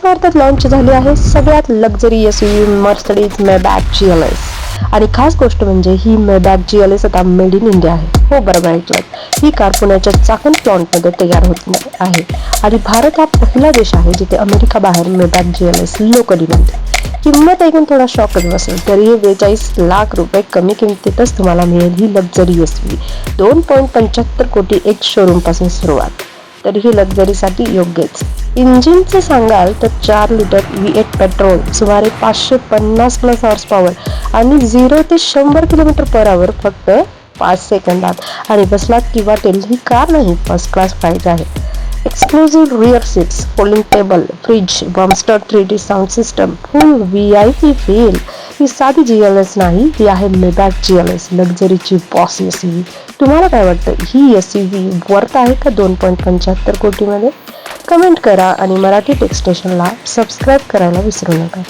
भारतात लॉन्च झाली आहे सगळ्यात लक्झरी एसयूव्ही मर्सिडीज मेबॅक GLS. आणि खास गोष्ट म्हणजे ही मेबॅक GLS आता मेड इन इंडिया आहे. हो, बरोबर ऐकलं. ही कार पुण्याच्या चाकण प्लांटमध्ये तयार होत आहे आणि भारत हा पहिला देश आहे जिथे अमेरिका बाहेर मेबॅक GLS लोकली बनते. किंमत ऐकून थोडा शॉकच बसेल, तरीही 42 लाख रुपये कमी किमतीतच तुम्हाला मिळेल ही लक्झरी एसयूव्ही. 2.75 कोटी एक शोरूम पासून सुरुवात, तर ही लक्झरीसाठी योग्यच. इंजिनचे सांगाल तर 4 लिटर V8 पेट्रोल, सुमारे 550 प्लस हॉर्स पॉवर आणि 0 ते 100 km/h फक्त 5 सेकंदात. आणि बसलात की वाटेल ही कार नाही, फर्स्ट क्लास प्राइस आहे. Exclusive rear seats, folding table, fridge, Burmester 3D sound system, full VIP feel. ही साधी GLS नाही, ही आहे मेबॅक GLS, लक्झरीची बॉस एसयूव्ही. तुम्हाला काय वाटतं, ही एसयूव्ही वर्थ आहे का 2.75 कोटीमध्ये? कमेंट करा आणि मराठी टेक स्टेशनला सबस्क्राईब करायला विसरू नका.